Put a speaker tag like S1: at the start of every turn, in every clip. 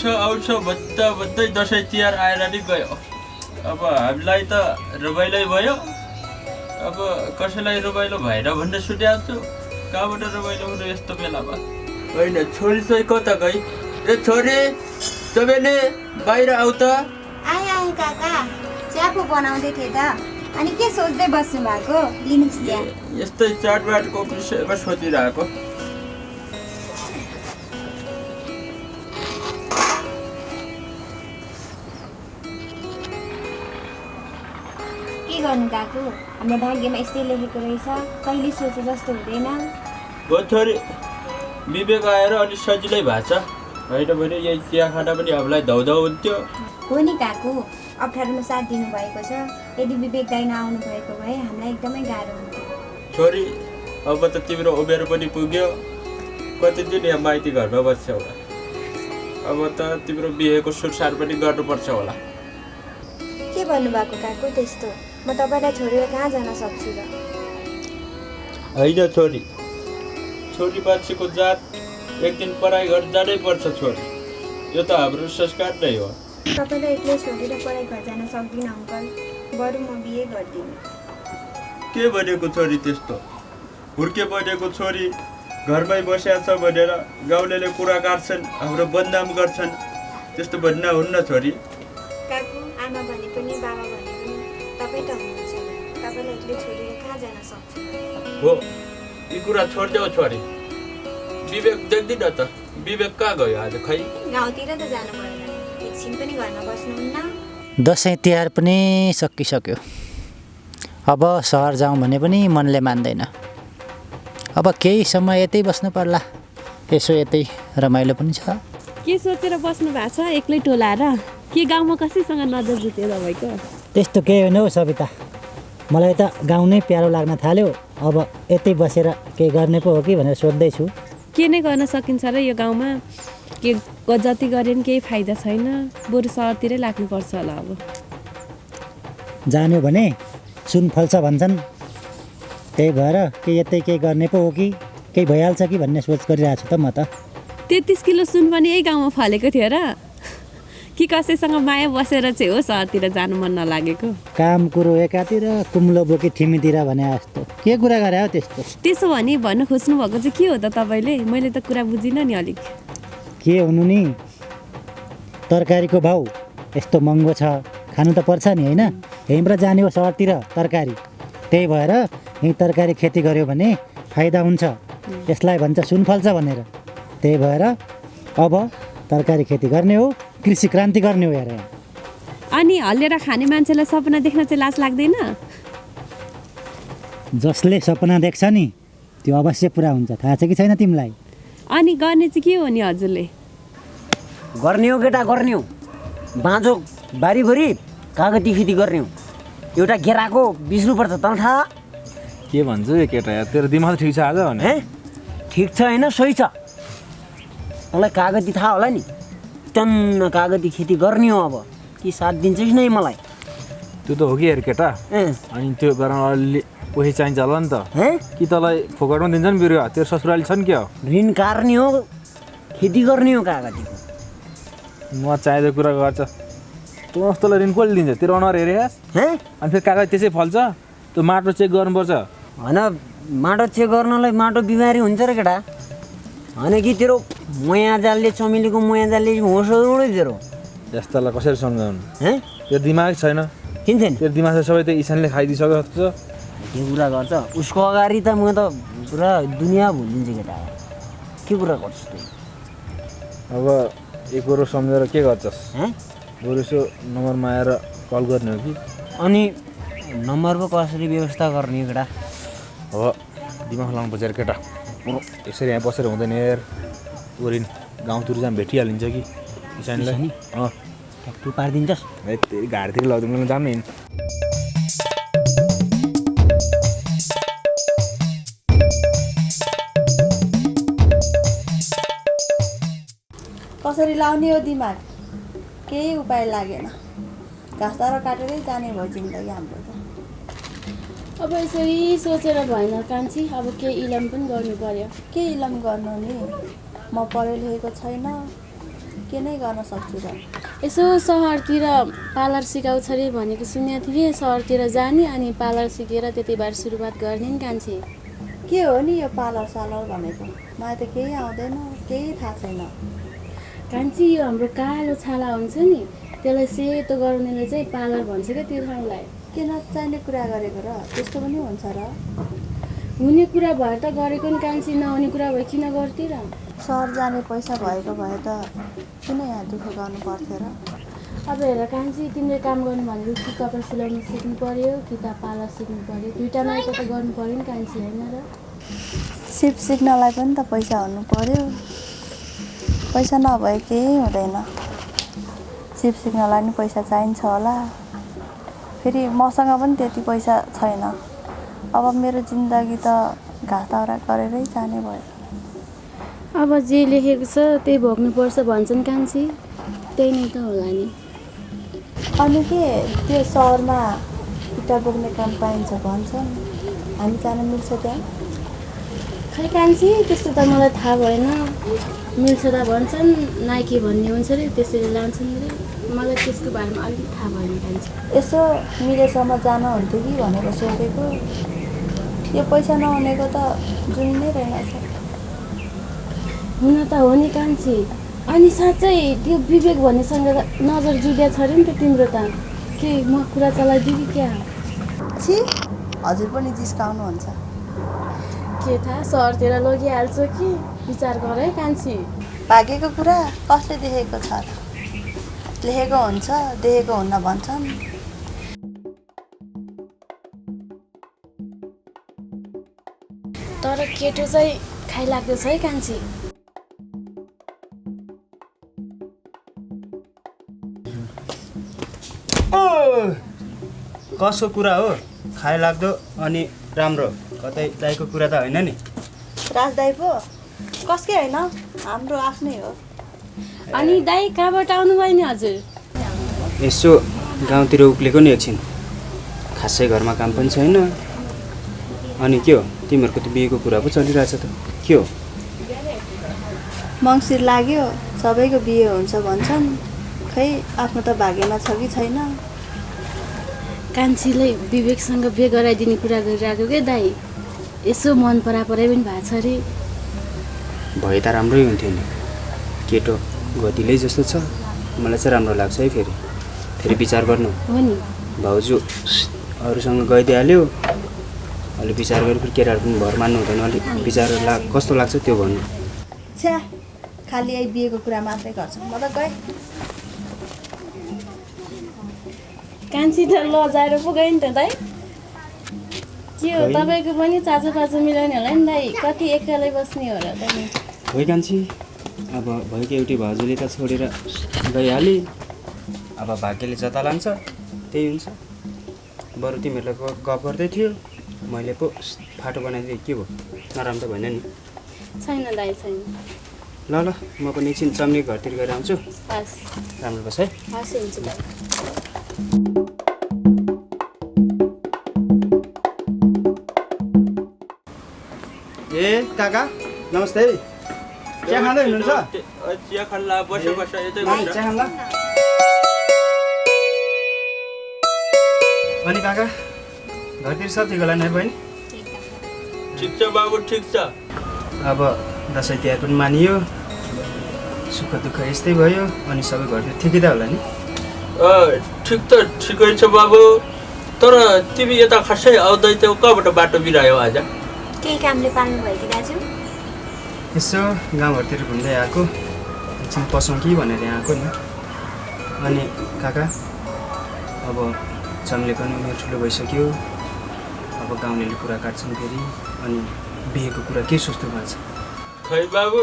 S1: आउँछ भन्दै दसैँ तिहार आएर नि गयो। अब हामीलाई त रमाइलो भयो, अब कसैलाई रमाइलो भएन भन्ने सुनेको छु। कहाँबाट रमाइलो हुनु यस्तो बेलामा? होइन, छोरी चाहिँ कता गई? ए छोरी, तपाईँले बाहिर आऊ त।
S2: आए काका, चिया पो बनाउँदै थिएँ त। अनि के सोच्दै बस्नु भएको? लिनुहोस् चिया।
S1: यस्तै चाडबाडको विषयमा सोचिरहेको।
S2: के गर्नु काकु, हाम्रो भाग्यमा यस्तै लेखेको रहेछ। कहिले सोचे जस्तो हुँदैन।
S1: हो छोरी, विवेक आएर अलि सजिलै भएको छ। होइन भने यही चिया खाना पनि हामीलाई धौधौ हुन्थ्यो।
S2: हो नि काकु, अप्ठ्यारोमा साथ दिनुभएको छ। यदि विवेक दाइ नआउनु भएको भए हामीलाई एकदमै गाह्रो हुन्थ्यो।
S1: छोरी, अब त तिम्रो उमेर पनि पुग्यो। कति दिन यहाँ माइती घरमा बस्छौ होला। अब त तिम्रो बिहेको सुरसार पनि गर्नुपर्छ होला।
S2: के भन्नुभएको काकु त्यस्तो? म तपाईँलाई छोडेर कहाँ जान सक्छु र?
S1: होइन छोरी, छोरी मान्छेको जात एक दिन पढाइ घर जानै पर्छ छोरी। यो त हाम्रो संस्कार नै हो।
S2: तपाईँलाई एक्लै छोडेर पढाइ घर जान सक्दिनँ अङ्कल। बरु म बिहे गर्दिनँ।
S1: के भनेको छोरी त्यस्तो? हुर्के बनेको छोरी घरमै बसेको छ भनेर गाउँलेले कुरा काट्छन्, हाम्रो बदनाम गर्छन्। त्यस्तो भन्न हुन्न छोरी।
S2: काकु, आमा भने पनि बाबा भने पनि तपाईँ त हुनुहुन्छ। तपाईँलाई एक्लै छोडेर कहाँ जान सक्छु?
S1: हो, यी कुरा छोडिदेऊ छोरी। विवेक देख्दिन त, विवेक कहाँ गयो आज? खै
S2: गाउँतिर त जानु परेन, एकछिन पनि घरमा बस्नुहुन्न।
S3: दसैँ तिहार पनि सकिसक्यो। अब सहर जाउँ भने पनि मनले मान्दैन। अब केही समय यतै बस्नु पर्ला। यसो यतै रमाइलो पनि छ।
S4: के सोचेर बस्नु भएको छ एक्लै टोलाएर? के गाउँमा कसैसँग नजर जुट्यो तपाईँको?
S3: त्यस्तो केही होइन हौ सविता, मलाई त गाउँ नै प्यारो लाग्न थाल्यो। अब यतै बसेर केही गर्ने पो हो कि भनेर सोध्दैछु।
S4: के नै गर्न सकिन्छ र यो गाउँमा? के जति गरे पनि केही फाइदा छैन। बरु सहरतिरै लाग्नुपर्छ होला। अब
S3: जान्यो भने सुन फल्छ भन्छन्। त्यही भएर के यतै केही गर्ने पो हो कि केही भइहाल्छ कि भन्ने सोच गरिरहेको छु त म त।
S4: 33 किलो सुन पनि यही गाउँमा फलेको थियो र? कि कसैसँग माया बसेर चाहिँ हो सहरतिर जानु मन नलागेको?
S3: काम कुरो एकातिर, कुम्लो बोकी ठिमीतिर भने जस्तो। के कुरा गरे हो त्यस्तो?
S4: त्यसो भने भन्न खोज्नु भएको चाहिँ के हो त तपाईँले? मैले त कुरा बुझिनँ नि अलिक।
S3: के हुनु नि, तरकारीको भाउ यस्तो महँगो छ, खानु त पर्छ नि होइन? यहीँबाट जाने हो सहरतिर तरकारी। त्यही भएर यहीँ तरकारी खेती गर्यो भने फाइदा हुन्छ। यसलाई भन्छ सुन फल्छ भनेर। त्यही भएर अब तरकारी खेती गर्ने हो, कृषि क्रान्ति गर्ने हो यार।
S4: अनि हल्लिएर खाने मान्छेलाई सपना देख्न चाहिँ लाज लाग्दैन?
S3: जसले सपना देख्छ नि त्यो अवश्य पुरा हुन्छ। थाहा छ कि छैन तिमीलाई?
S4: अनि गर्ने चाहिँ के हो नि हजुरले?
S5: गर्ने हो केटा, गर्ने हो। बाँझो बारीभरि कागती खेती गर्ने हो। एउटा घेराको 20 रुपियाँ पर्छ। तँ थाहा?
S6: के भन्छु यो केटा यार, तेरो दिमाग ठिक छ आज भने?
S5: ठिक छ होइन, सही छ। मलाई कागती थाहा होला नि। टन्न कागती खेती गर्ने हो। अब कि साथ दिन्छ कि नै मलाई?
S6: त्यो त हो कि यार केटा। अनि त्यो गर्न अलि पैसा चाहिन्छ होला नि त। कि तँलाई फोकटमा दिन्छन् बिरुवा? तेरो ससुराली छन् क्या?
S5: ऋण काट्ने हो, खेती गर्ने हो कागतीको।
S6: म चाहिँदो कुरा गर्छ। तँ जस्तोलाई ऋण कसले दिन्छ? तेरो अनुहार हेरेस्। अनि फेरि कागज त्यसै फल्छ? त्यो माटो चेक गर्नुपर्छ।
S5: होइन, माटो चेक गर्नलाई माटो बिमारी हुन्छ र केटा। होइन कि तेरो मोया जालले, चमेलीको मोया जालले होस उडै तेरो।
S6: यस्तालाई कसरी सम्झाउनु? त्यो दिमाग छैन।
S5: किन छैन?
S6: त्यो दिमाग सबै त्यो इसानले खाइदिइसक्यो जस्तो छ।
S5: के कुरा गर्छ? उसको अगाडि त म त पुरा दुनियाँ भुलिदिन्छु केटा। के कुरा गर्छस् तँ?
S6: अब एक कुरो सम्झेर के गर्छस्? बरु यसो नम्बरमा आएर कल गर्ने हो कि? अनि
S5: नम्बर पो कसरी व्यवस्था गर्ने हो केटा?
S6: अब दिमाग लाउनु पर्छ यार केटा। यसरी यहाँ बसेर हुँदैन यार। ओरिन गाउँतिर जाम भेटिहालिन्छ कि किसानलाई।
S5: ट्याक्टु पारिदिन्छस्?
S6: त्यही घाडतिर लगिदिनु जाम नि।
S7: कसरी लाउने हो दिमाग? केही उपाय लागेन। घाँसदारो काटेरै जाने भयो जिन्दगी हाम्रो त।
S8: अब यसरी सोचेर भएन कान्छी। अब केही इलाम पनि गर्नु पर्यो।
S7: के इलाम गर्नु नि? म पढे लेखेको छैन, के नै गर्न सक्छु र।
S8: यसो सहरतिर पार्लर सिकाउँछ अरे भनेको सुनेको थिएँ। सहरतिर जाने अनि पार्लर सिकेर त्यति बेर सुरुवात गर्ने नि कान्छी।
S7: के हो नि यो पार्लर सालर भनेको? मलाई त केही आउँदैन, केही थाहा छैन।
S8: कान्छी यो हाम्रो कालो छाला हुन्छ नि त्यसलाई सेतो गराउनेले चाहिँ पार्लर भन्छ क्या त्यो ठाउँलाई।
S7: के नचाहिने कुरा गरेको र? त्यस्तो पनि हुन्छ र?
S8: हुने कुरा भएर त गरेको नि कान्छी, नहुने कुरा भए किन गर्थे र?
S7: सहर जाने पैसा भएको भए त किन यहाँ दुःख गर्नु पर्थ्यो र?
S8: अब हेर कान्छी, तिमीले काम गर्नु भनेको कि कपडा सिलाउनु सिक्नु पर्यो कि त पार्लर सिक्नु पर्यो, दुइटामा एउटा त गर्नु पर्यो नि कान्छी, होइन र?
S7: सिप सिक्नलाई पनि त पैसा हुनु पर्यो। पैसा नभए केही हुँदैन। सिप सिक्नलाई नि पैसा चाहिन्छ होला। फेरि मसँग पनि त्यति पैसा छैन। अब मेरो जिन्दगी त घाँस दाउरा गरेरै जाने भयो।
S8: अब जे लेखेको छ त्यही भोग्नुपर्छ भन्छन् कान्छी, त्यही नै त होला नि।
S7: अनि के त्यो सहरमा खुट्टा बोक्ने काम पाइन्छ भन्छन्, हामी जान मिल्छ त्यहाँ?
S8: खै कान्छी, त्यस्तो त मलाई थाहा भएन। मिल्छ त भन्छन्, नाइके भन्ने हुन्छ अरे, त्यसरी लान्छन् अरे। मलाई त्यसको बारेमा अलिक थाहा भएन कान्छी।
S7: यसो मिलेसम्म जान हुन्थ्यो कि भनेर सोधेको। यो पैसा नहुनेको त जुन नै रहेनछ।
S8: हुन त हो नि कान्छी। अनि साँच्चै त्यो विवेक भन्नेसँग नजर जुड्या छ अरे नि त तिम्रो त। के म कुरा चलाइदिउँ कि क्या?
S7: छि, हजुर पनि जिस्काउनुहुन्छ।
S8: के थाहा, सहरतिर लगिहाल्छ कि? विचार गर है कान्छी।
S7: भागेको कुरा कसले देखेको छ र? लेखेको हुन्छ, देखेको हुन्न भन्छन्।
S8: तर केटो चाहिँ खाइलाग्दो छ है कान्छी।
S9: कसको कुरा हो? खाइ लाग्दो अनि राम्रो, कतै दाइको कुरा त होइन नि?
S7: राजदाई पो कसकै होइन, हाम्रो आफ्नै हो।
S8: अनि दाइ कहाँबाट आउनुभयो नि हजुर?
S9: यसो गाउँतिर उक्लेको नि एकछिन, खासै घरमा काम पनि छैन। अनि के हो, तिमीहरूको त बिहेको कुरा पो चलिरहेछ त, के हो?
S7: मङ्सिर लाग्यो, सबैको बिहे हुन्छ भन्छन्। खै आफ्नो त भाग्यमा छ कि छैन।
S8: कान्छीलाई विवेकसँग बिहे गराइदिने कुरा गरिरहेको क्या दाइ। यसो मन परापरै पनि भएको छ अरे।
S9: भए त राम्रै हुन्थ्यो नि। केटो गतिलै जस्तो छ, मलाई चाहिँ राम्रो लाग्छ है। फेरि विचार गर्नु
S8: हो नि।
S9: भाउजू अरूसँग गइदिइहाल्यो, अलि विचार गरेर फेरि केटाहरू पनि भर मान्नु हुँदैन। अलिक विचार कस्तो लाग्छ त्यो भन्नु।
S7: छ्या, खालि यही बिहेको कुरा मात्रै गर्छन्। म त गएँ।
S8: कान्छी त लजाएर पो गयो नि त दाइ। के हो, तपाईँको पनि चाचो पाचो मिलाउने होला नि दाइ? कति एक्लै बस्ने हो र दाइ?
S9: होइ कान्छी, अब भएको एउटी भाउजूले त छोडेर गइहाली। अब भाग्यले जता लान्छ त्यही हुन्छ। बरु तिमीहरूलाई गफ गर्दै थियो, मैले पो फाटो बनाइदिएँ। के भयो, नराम्रो त भएन नि?
S8: छैन दाइ, छैन।
S9: ल म पनि एकछिन चम्ने घरतिर गएर आउँछु।
S8: हस्,
S9: राम्रो बस है।
S8: हस्, हुन्छ दाइ।
S9: ए काका नमस्ते। चिया खाँदै हुनुहुन्छ?
S1: चिया खान्ला, बस्यो यतै
S9: चिया खान्ला। अनि काका घरतिर सब ठिक होला नि बहिनी?
S1: ठिक छ बाबु, ठिक छ।
S9: अब दसैँ तिहार पनि मानियो, सुख दुःख यस्तै भयो। अनि सबै घरतिर ठिकै त होला नि?
S1: ठिक त ठिकै छ बाबु। तर तिमी यता खासै आउँदै थियौ, कहाँबाट बाटो बिरायो आज?
S2: केही कामले पाल्नु भयो कि दाजु?
S9: यसो गाउँघरतिर घुम्दै आएको, एकछिन पसौँ कि भनेर यहाँ आएको नि। अनि काका अब चम्ले पनि उमेर ठुलो भइसक्यो, अब गाउँले कुरा काट्छन् फेरि। अनि बिहेको कुरा के सोच्नु भएको छ?
S1: खै बाबु,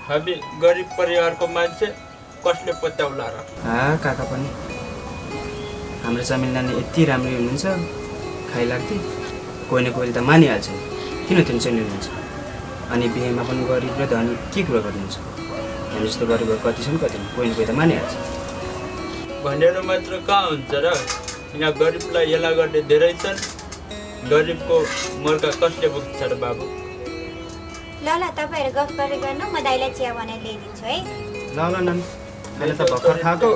S1: हामी गरिब परिवारको मान्छे, कसले पत्याउला र?
S9: काका पनि हाम्रो चमेल नानी यति राम्रै हुनुहुन्छ, खाइलाग्थे। कोही न कोहीले त मानिहाल्छ, किन टेन्सन लिनुहुन्छ? अनि बिहेमा पनि गरिब र धनी के कुरा गर्नुहुन्छ? हामी जस्तो गरिबहरू कति छन्, कति कोही न कोही त मानिहाल्छ।
S1: भनेर मात्र कहाँ हुन्छ र? यहाँ गरिबलाई हेला गर्ने धेरै छन्। गरिबको मर्का कसले बुझ्छ र बाबु?
S2: ल ल, तपाईँहरू गफ गरेर गर्नु, म दाइलाई चिया बनाएर ल्याइदिन्छु है।
S9: ल नानी, अहिले त भर्खर खाएको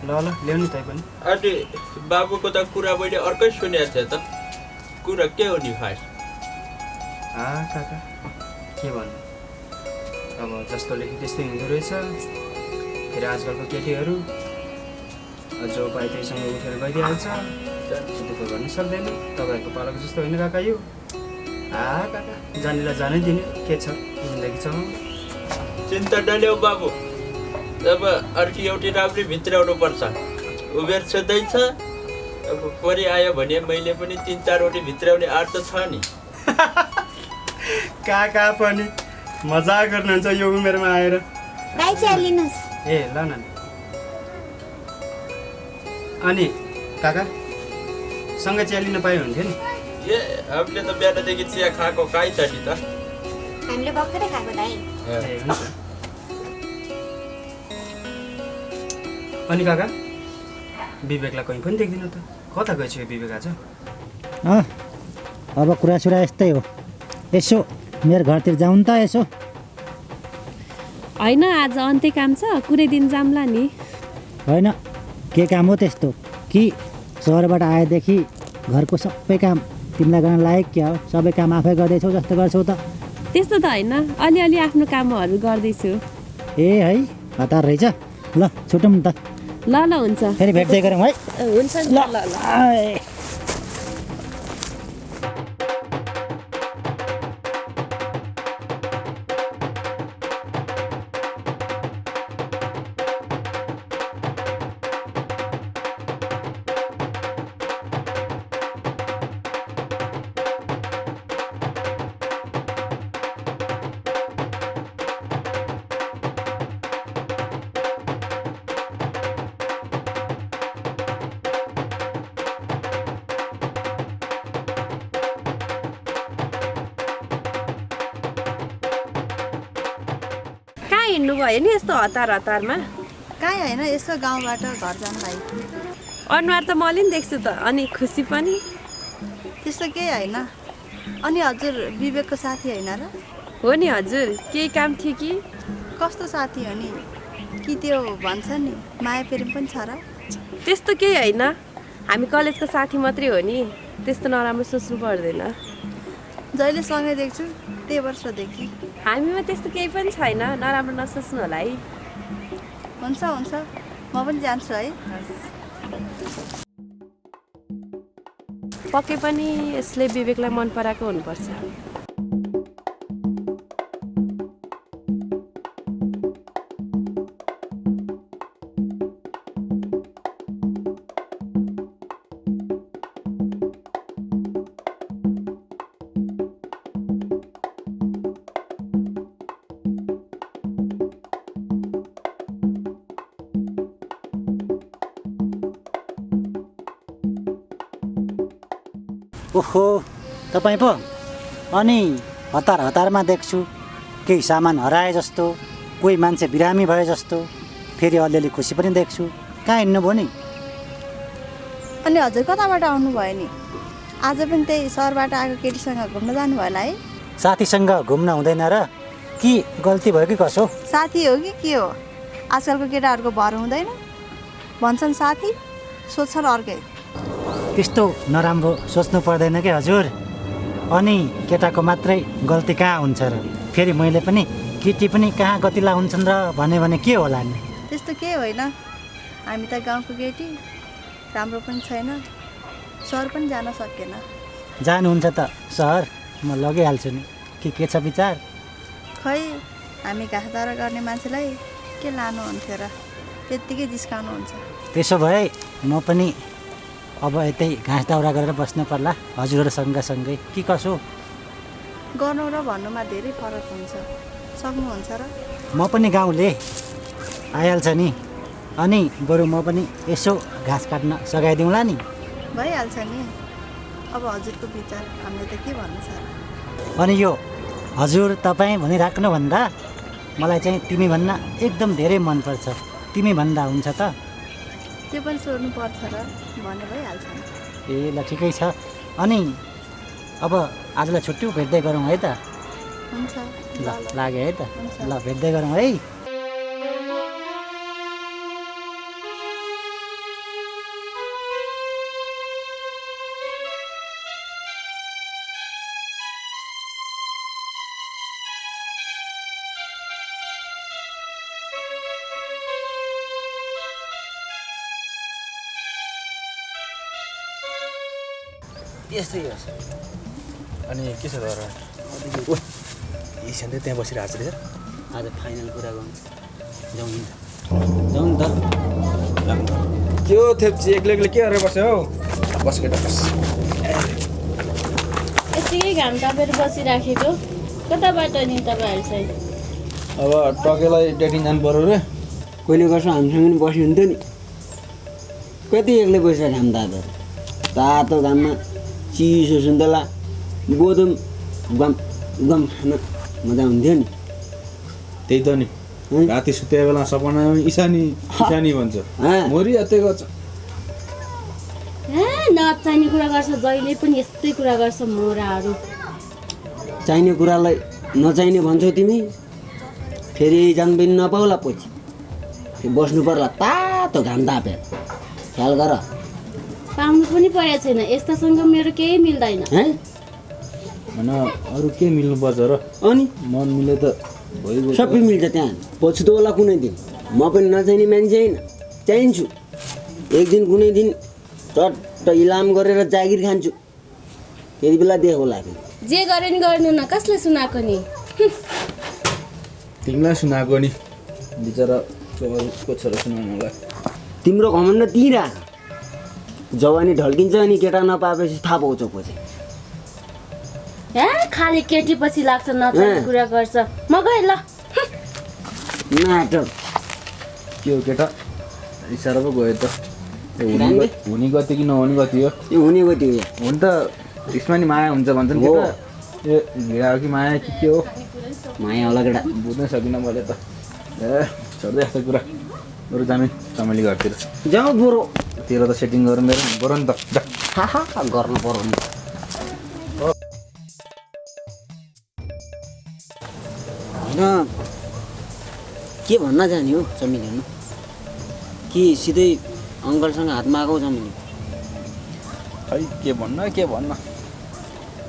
S9: ल ल ल्याउनु तै पनि
S1: अनि बाबुको त कुरा मैले अर्कै सुनेको थिएँ त कुरा के हो नि खास
S9: काका के भन्नु अब जस्तो लेख्यो त्यस्तै हुँदो रहेछ फेरि आजकलको केटीहरू जो पाए त्यहीसँग उठेर गइदिइहाल्छ दुःख गर्नु सक्दैन तपाईँहरूको पालाको जस्तो होइन काका यो काका जानेलाई जानै दिने के छ जिन्दगी छ
S1: चिन्ता नल्याऊ बाबु अब अर्की एउटी राम्री भित्राउनु पर्छ उमेर छँदैछ अब परि आयो भने मैले पनि 3-4 भित्राउने आँट त छ नि
S9: काका पनि मजाक गर्नुहुन्छ यो उमेरमा आएर
S2: गाई चाहिँ लिनुहोस्
S9: ए ल न अनि काका सँगै चिया लिन पाए हुन्थ्यो नि
S1: ए हामीले त बिहानदेखि चिया खाएको काहीँ छ नि त
S2: हामीले भर्खरै खाएको दाइ
S9: ए हुन्छ अनि काका विवेकलाई कहीँ पनि देख्दिनँ त कता गएछ यो विवेक आज
S3: अब कुरा सुरा यस्तै हो यसो मेरो घरतिर जाउँ त यसो
S4: होइन आज अन्त्य काम छ कुनै दिन जाम्ला नि
S3: होइन के काम हो त्यस्तो कि सहरबाट आएदेखि घरको सबै काम तिमीलाई गर्न लायक क्या हो सबै काम आफै गर्दैछौ जस्तो गर्छौ त
S4: त्यस्तो त होइन अलिअलि आफ्नो कामहरू गर्दैछु
S3: ए है हतार रहेछ ल छुटौँ त
S4: ल ल हुन्छ
S3: फेरि भेट्दै गरौँ है
S4: हुन्छ नि ल ल
S3: आए।
S4: हिँड्नु भयो नि यस्तो हतार हतारमा
S7: कहीँ होइन यसो गाउँबाट घर जानु भाइ
S4: अनुहार त मैले पनि देख्छु त अनि खुसी पनि
S7: त्यस्तो केही होइन अनि हजुर विवेकको साथी होइन र
S4: हो नि हजुर केही काम थियो कि
S7: कस्तो साथी हो नि कि त्यो भन्छ नि माया प्रेम पनि छ र
S4: त्यस्तो केही होइन हामी कलेजको साथी मात्रै हो नि त्यस्तो नराम्रो सोच्नु पर्दैन
S7: जहिले सँगै देख्छु त्यही वर्षदेखि
S4: हामीमा त्यस्तो केही पनि छैन नराम्रो नसोच्नु होला है
S7: हुन्छ हुन्छ म पनि जान्छु है
S4: पक्कै पनि यसले विवेकलाई मन पराएको हुनुपर्छ
S3: ओहो तपाईँ पो अनि हतार हतारमा देख्छु केही सामान हराए जस्तो कोही मान्छे बिरामी भए जस्तो फेरि अलिअलि खुसी पनि देख्छु कहाँ हिँड्नुभयो नि
S7: अनि हजुर कताबाट आउनुभयो नि आज पनि त्यही सहरबाट आएको केटीसँग घुम्न जानुभयो होला है
S3: साथीसँग घुम्न हुँदैन र कि गल्ती भयो कि कसो
S7: साथी हो कि के हो आजकलको केटाहरूको भर हुँदैन भन्छन् साथी सोध्छन् अर्कै
S3: त्यस्तो नराम्रो सोच्नु पर्दैन कि हजुर अनि केटाको मात्रै गल्ती कहाँ हुन्छ र फेरि मैले पनि केटी पनि कहाँ गतिला हुन्छन् र भने के होला नि
S7: त्यस्तो केही होइन हामी त गाउँको केटी राम्रो पनि छैन सहर पनि जान सकेन
S3: जानुहुन्छ त सहर म लगिहाल्छु नि के छ विचार
S7: खै हामी घाँस दाउरा गर्ने मान्छेलाई के लानुहुन्थ्यो र त्यत्तिकै जिस्काउनुहुन्छ
S3: त्यसो भए म पनि अब यतै घाँस दाउरा गरेर बस्नु पर्ला हजुरहरू सँगसँगै कि कसो
S7: गर्नु र भन्नुमा धेरै फरक हुन्छ सक्नुहुन्छ र
S3: म पनि गाउँले आइहाल्छ नि अनि बरु म पनि यसो घाँस काट्न सघाइदिउँला नि
S7: भइहाल्छ नि अब हजुरको विचार हामीले त के भन्नु छ र
S3: अनि यो हजुर तपाईँ भनिराख्नुभन्दा मलाई चाहिँ तिमी भन्न एकदम धेरै मनपर्छ तिमी भन्दा हुन्छ त
S7: त्यो पनि सोध्नु पर्छ र भन्नु भइहाल्छ नि
S3: ए ल ठिकै छ अनि अब आजलाई छुट्टी भेट्दै गरौँ है त
S7: हुन्छ
S3: ल लाग्यो है त ल भेट्दै गरौँ है
S5: त्यस्तै हो
S6: अनि के छ त यी सधैँ त्यहाँ बसिरहेको छ रे
S5: आज फाइनल कुरा गर्नु जाउँ नि जाउँ नि त
S6: के हो थेप्ची एक्लै एक्लै के गरेर बस्यो हौ बस केटा बस
S8: यतिकै घाम तापेर बसिराखेको कताबाट नि तपाईँहरू चाहिँ
S6: अब टकेलाई डेटिङ जानु पर्यो रे
S5: कहिले गर्छ हामीसँग पनि बस्यो हुन्थ्यो नि कति एक्लै बसिरहेको घाम तातो तातो घाममा चिसो सुन्तला गोदम गम गम खान मजा हुन्थ्यो नि
S6: त्यही त नि राति सुते बेला सपना इसानी इसानी भन्छ मोरी अत्तै गर्छ
S8: नचाहिने कुरा गर्छ जहिले पनि यस्तै कुरा गर्छ मोराहरू
S5: चाहिने कुरालाई नचाहिने भन्छौ तिमी फेरि जान्बिन नपाउला पछि फेरि बस्नु पर्ला तातो घाम तापेर ख्याल गर
S8: पाउनु पनि परेको छैन यस्तासँग मेरो केही मिल्दैन
S6: होइन अरू के मिल्नुपर्छ र
S5: अनि
S6: मन मिले त भइगयो
S5: सबै मिल्छ त्यहाँ पछि त होला कुनै दिन म पनि नचाहिने मान्छे होइन चाहिन्छु एक दिन कुनै दिन चट्ट इलाम गरेर जागिर खान्छु त्यति बेला देख होला
S8: जे गरे नि गर्नु न कसले सुनाएको नि
S6: तिमीलाई सुनाएको नि बिचरा को छोरा सुनाउनुलाई
S5: तिम्रो घमण्ड त्यहीँ राख जवानी ढल्किन्छ अनि केटा नपाएपछि थाहा पाउँछ पछि
S8: खाली केटी पछि लाग्छ नचाहिने कुरा गर्छ म गएँ ल
S5: नाटक
S6: के हो केटा इसारा पो गयो त हुने गति कि नहुने गति हो
S5: यो हुने गति हो
S6: हुन त त्यसमा नि माया हुन्छ भन्छन् केटा ए भिडा हो कि माया कि के हो
S5: माया होला केटा
S6: बुझ्नै सकिनँ मैले त ए छोड्दै यस्तो कुरा बरु जाने चमेली घरतिर
S5: जाऊ बरु
S6: तेरो त सेटिङ गर्नु बरु नि त
S5: गर्नु पर्यो नि होइन के भन्न जाने हो चमेली हुनु कि सिधै अङ्कलसँग हात मागौ चमेली
S6: खै के भन्न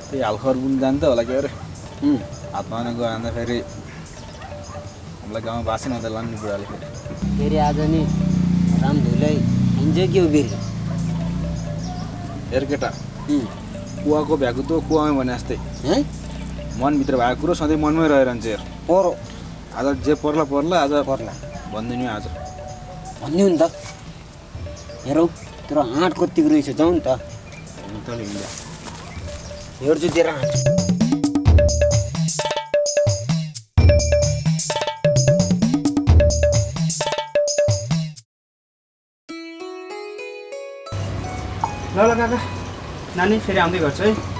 S6: त्यही हालखबर पनि जान्छ होला के अरे हात माग्न गयो भन्दा फेरि हामीलाई गाउँमा बासेन त लाने बुढाले
S5: फेरि आज नि राम धुलै हिँड्छ के हो फेरि
S6: हेर केटा कुवाको भ्याएको त कुवामै भने जस्तै मनभित्र भएको कुरो सधैँ मनमै रहन्छ हेर
S5: परो
S6: आज जे पर्ला आज पर्ला भनिदिनु आज
S5: भनिदिउँ नि त हेरौ तेरो हाँट कतिको रहेछ जाउँ नि त हेर्छु तेरो हाँट
S9: ल काका नानी फेरि आउँदै गर्छु है